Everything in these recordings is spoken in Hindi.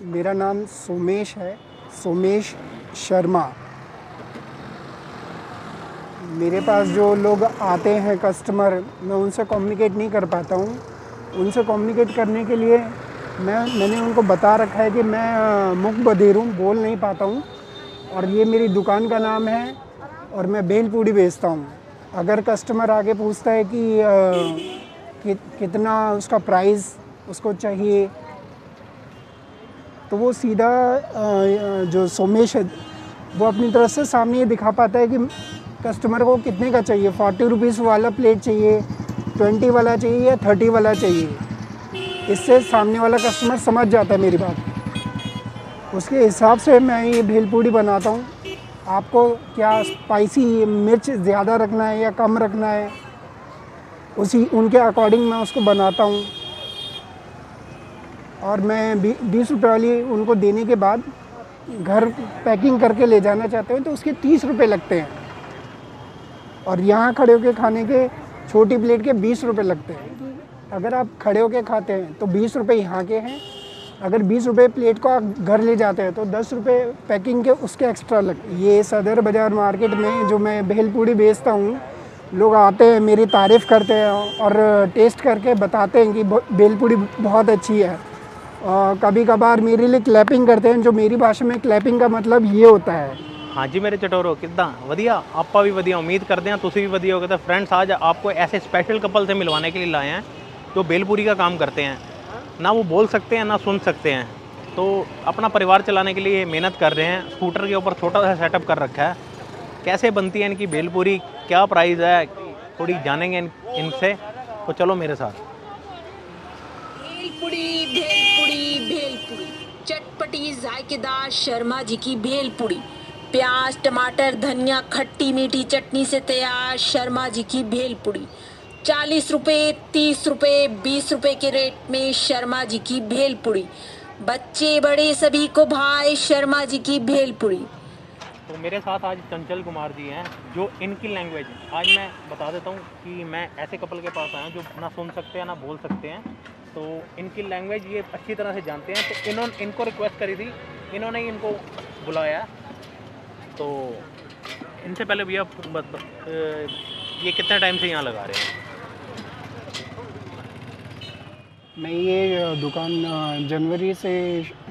मेरा नाम सोमेश है, सोमेश शर्मा। मेरे पास जो लोग आते हैं कस्टमर, मैं उनसे कम्युनिकेट नहीं कर पाता हूँ। उनसे कम्युनिकेट करने के लिए मैंने उनको बता रखा है कि मैं मूक बधिर हूँ, बोल नहीं पाता हूँ और ये मेरी दुकान का नाम है और मैं भेल पूड़ी बेचता हूँ। अगर कस्टमर आके पूछता है कि कितना उसका प्राइस उसको चाहिए, तो वो सीधा जो सोमेश है वो अपनी तरफ से सामने ये दिखा पाता है कि कस्टमर को कितने का चाहिए, 40 रुपीज़ वाला प्लेट चाहिए, 20 वाला चाहिए या 30 वाला चाहिए। इससे सामने वाला कस्टमर समझ जाता है मेरी बात। उसके हिसाब से मैं ये भेलपूड़ी बनाता हूँ। आपको क्या स्पाइसी मिर्च ज़्यादा रखना है या कम रखना है, उनके अकॉर्डिंग मैं उसको बनाता हूँ। और मैं 20 रुपये वाली उनको देने के बाद घर पैकिंग करके ले जाना चाहते हैं तो उसके 30 रुपये लगते हैं और यहाँ खड़े होके खाने के छोटी प्लेट के 20 रुपये लगते हैं। अगर आप खड़े होके खाते हैं तो 20 रुपये यहाँ के हैं, अगर 20 रुपये प्लेट को आप घर ले जाते हैं तो 10 रुपये पैकिंग के उसके एक्स्ट्रा लगते हैं। ये सदर बाज़ार मार्केट में जो मैं भेलपूड़ी बेचता हूँ, लोग आते हैं, मेरी तारीफ़ करते हैं और टेस्ट करके बताते हैं कि भेलपूड़ी बहुत अच्छी है। कभी कभार मेरे लिए क्लैपिंग करते हैं, जो मेरी भाषा में क्लैपिंग का मतलब ये होता है। हाँ जी मेरे चटोरो, कितना वधिया, आपा भी वधिया, उम्मीद करते हैं तुसी भी वधिया होगे। तो फ्रेंड्स, आज आपको ऐसे स्पेशल कपल से मिलवाने के लिए लाए हैं जो भेलपूड़ी का काम करते हैं। ना वो बोल सकते हैं ना सुन सकते हैं, तो अपना परिवार चलाने के लिए मेहनत कर रहे हैं। स्कूटर के ऊपर छोटा सा सेटअप कर रखा है। कैसे बनती है इनकी भेलपूड़ी, क्या प्राइस है, थोड़ी जानेंगे इनसे। तो चलो मेरे साथ। भेलपुड़ी भेलपुड़ी भेलपुड़ी, चटपटी जायकेदार शर्मा जी की भेलपुड़ी, प्याज टमाटर धनिया खट्टी मीठी चटनी से तैयार शर्मा जी की भेलपुड़ी। 40 रुपये 30 रुपये 20 रुपये के रेट में शर्मा जी की भेलपुड़ी। बच्चे बड़े सभी को भाई शर्मा जी की भेलपुड़ी। तो मेरे साथ आज चंचल कुमार जी हैं, जो इनकी लैंग्वेज आज मैं बता देता हूँ कि मैं ऐसे कपल के पास आया हूँ जो ना सुन सकते हैं ना बोल सकते हैं। तो इनकी लैंग्वेज ये अच्छी तरह से जानते हैं। तो इनको रिक्वेस्ट करी थी, इन्होंने ही इनको बुलाया। तो इनसे पहले भैया ये कितने टाइम से यहाँ लगा रहे हैं? मैं ये दुकान जनवरी से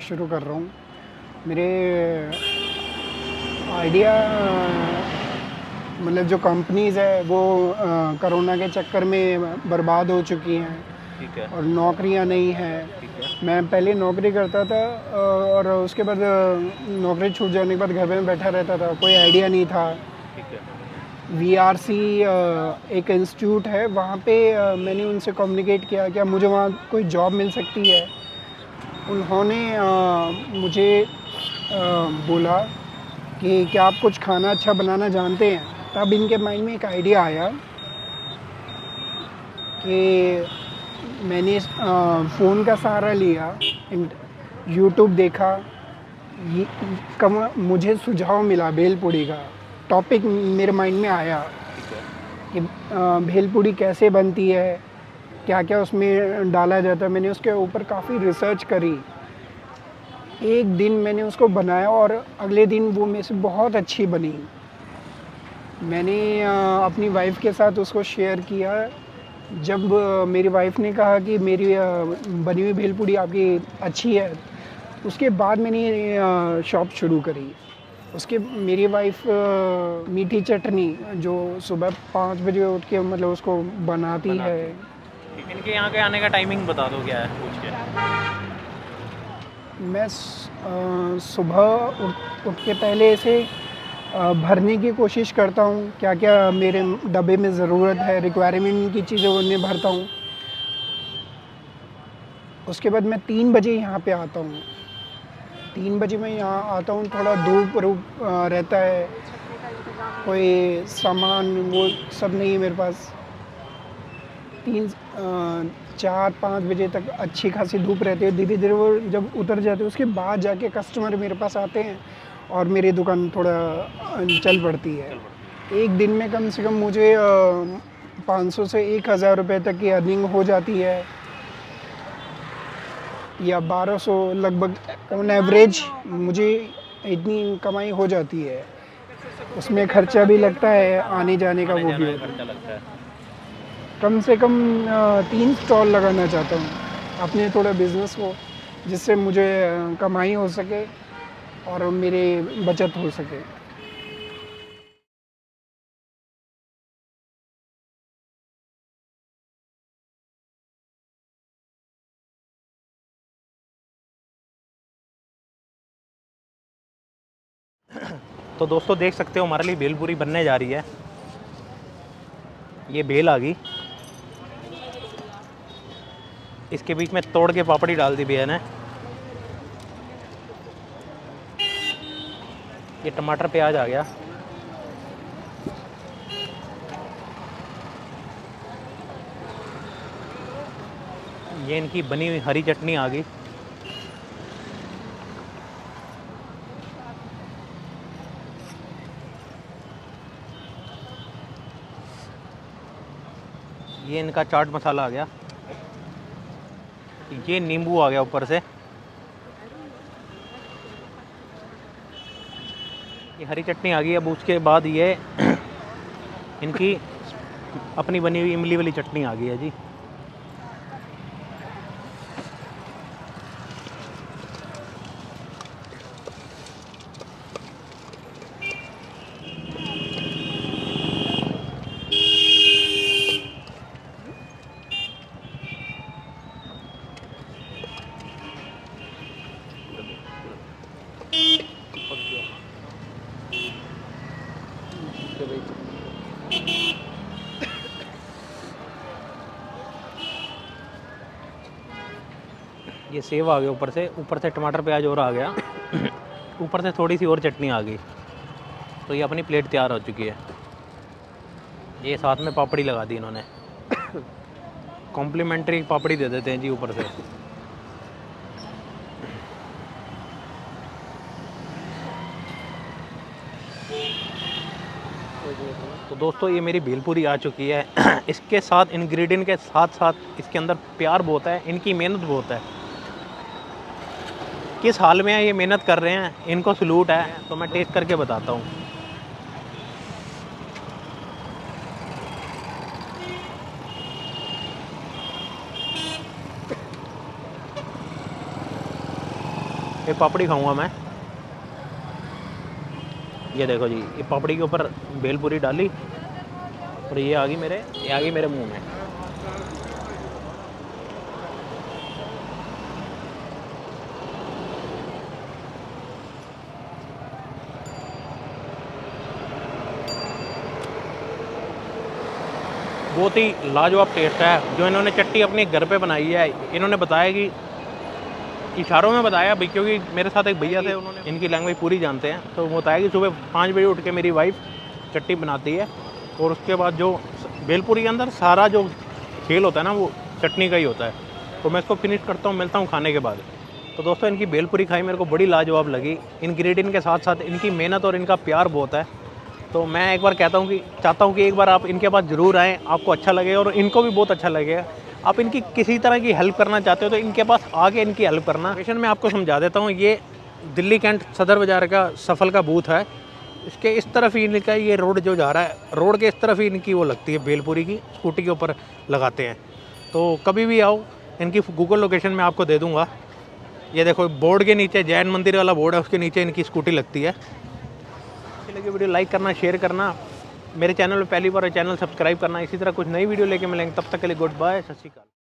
शुरू कर रहा हूँ। मेरे आइडिया मतलब जो कंपनीज़ है वो कोरोना के चक्कर में बर्बाद हो चुकी हैं। ठीक है। और नौकरियां नहीं हैं। ठीक है। मैं पहले नौकरी करता था और उसके बाद नौकरी छूट जाने के बाद घर में बैठा रहता था, कोई आइडिया नहीं था। ठीक है। VRC एक इंस्टीट्यूट है, वहाँ पे मैंने उनसे कम्युनिकेट किया क्या मुझे वहाँ कोई जॉब मिल सकती है। उन्होंने मुझे बोला कि क्या आप कुछ खाना अच्छा बनाना जानते हैं। तब इनके माइंड में एक आइडिया आया कि मैंने फ़ोन का सहारा लिया, यूट्यूब देखा, मुझे सुझाव मिला भेलपूड़ी का। टॉपिक मेरे माइंड में आया कि भेलपूड़ी कैसे बनती है, क्या क्या उसमें डाला जाता है। मैंने उसके ऊपर काफ़ी रिसर्च करी। एक दिन मैंने उसको बनाया और अगले दिन वो मेरे से बहुत अच्छी बनी। मैंने अपनी वाइफ के साथ उसको शेयर किया। जब मेरी वाइफ ने कहा कि मेरी बनी हुई भेलपूड़ी आपकी अच्छी है, उसके बाद मैंने शॉप शुरू करी। उसके मेरी वाइफ मीठी चटनी जो सुबह 5 बजे उठ के मतलब उसको बनाती है। इनके यहाँ के आने का टाइमिंग बता दो क्या है पूछ के। मैं सुबह उठ के पहले से भरने की कोशिश करता हूँ, क्या क्या मेरे डब्बे में ज़रूरत है, रिक्वायरमेंट की चीज़ें उनमें भरता हूँ। उसके बाद मैं 3 बजे यहाँ पे आता हूँ। 3 बजे मैं यहाँ आता हूँ, थोड़ा धूप रहता है, कोई सामान वो सब नहीं है मेरे पास। 4-5 बजे तक अच्छी खासी धूप रहती है। धीरे धीरे वो जब उतर जाते हैं उसके बाद जाके कस्टमर मेरे पास आते हैं और मेरी दुकान थोड़ा चल पड़ती है। एक दिन में कम से कम मुझे 500 से 1000 रुपये तक की अर्निंग हो जाती है। या 1200 लगभग ऑन एवरेज मुझे इतनी कमाई हो जाती है। उसमें खर्चा भी लगता है, आने जाने का वो भी होता है। खर्चा लगता है। कम से कम 3 स्टॉल लगाना चाहता हूँ अपने थोड़ा बिजनेस को, जिससे मुझे कमाई हो सके और मेरे बचत हो सके। तो दोस्तों देख सकते हो हमारे लिए भेलपूरी बनने जा रही है। ये भेल आ गई, इसके बीच में तोड़ के पापड़ी डाल दी भैया ने। ये टमाटर प्याज आ गया। ये इनकी बनी हुई हरी चटनी आ गई। ये इनका चाट मसाला आ गया। ये नींबू आ गया ऊपर से। ये हरी चटनी आ गई। अब उसके बाद ये इनकी अपनी बनी हुई इमली वाली चटनी आ गई है जी। ये सेव आ गया ऊपर से टमाटर प्याज और आ गया। ऊपर से थोड़ी सी और चटनी आ गई। तो ये अपनी प्लेट तैयार हो चुकी है। ये साथ में पापड़ी लगा दी इन्होंने। कॉम्प्लीमेंट्री पापड़ी दे देते हैं जी ऊपर से। तो दोस्तों ये मेरी भेलपूरी आ चुकी है। इसके साथ इंग्रेडिएंट के साथ साथ इसके अंदर प्यार बहुत है, इनकी मेहनत बहुत है। किस हाल में है ये मेहनत कर रहे हैं, इनको सलूट है। तो मैं टेस्ट करके बताता हूँ। ये पापड़ी खाऊंगा मैं। ये देखो जी, ये पापड़ी के ऊपर भेलपूरी डाली और ये आ गई मेरे मुंह में। बहुत ही लाजवाब टेस्ट है। जो इन्होंने चटनी अपने घर पे बनाई है, इन्होंने बताया कि इशारों में बताया भाई, क्योंकि मेरे साथ एक भैया थे, उन्होंने इनकी लैंग्वेज पूरी जानते हैं। तो वो बताया कि सुबह 5 बजे उठ के मेरी वाइफ चटनी बनाती है और उसके बाद जो भेलपूरी के अंदर सारा जो खेल होता है ना, वो चटनी का ही होता है। तो मैं इसको फिनिश करता हूँ, मिलता हूँ खाने के बाद। तो दोस्तों इनकी भेलपूरी खाई, मेरे को बड़ी लाजवाब लगी। इंग्रेडिएंट के साथ साथ इनकी मेहनत और इनका प्यार बहुत है। तो मैं एक बार चाहता हूँ कि एक बार आप इनके पास ज़रूर आएँ, आपको अच्छा लगेगा और इनको भी बहुत अच्छा लगेगा। आप इनकी किसी तरह की हेल्प करना चाहते हो तो इनके पास आके इनकी हेल्प करना। लोकेशन में आपको समझा देता हूँ। ये दिल्ली कैंट सदर बाज़ार का सफल का बूथ है। इसके इस तरफ ही इनका ये रोड जो जा रहा है, रोड के इस तरफ ही इनकी वो लगती है भेलपूरी की, स्कूटी के ऊपर लगाते हैं। तो कभी भी आओ, इनकी गूगल लोकेशन में आपको दे दूँगा। ये देखो बोर्ड के नीचे जैन मंदिर वाला बोर्ड है, उसके नीचे इनकी स्कूटी लगती है। अच्छी लगी वीडियो लाइक करना, शेयर करना। मेरे चैनल पे पहली बार है, चैनल सब्सक्राइब करना। इसी तरह कुछ नई वीडियो लेके मिलेंगे, तब तक के लिए गुड बाय, सत श्री अकाल।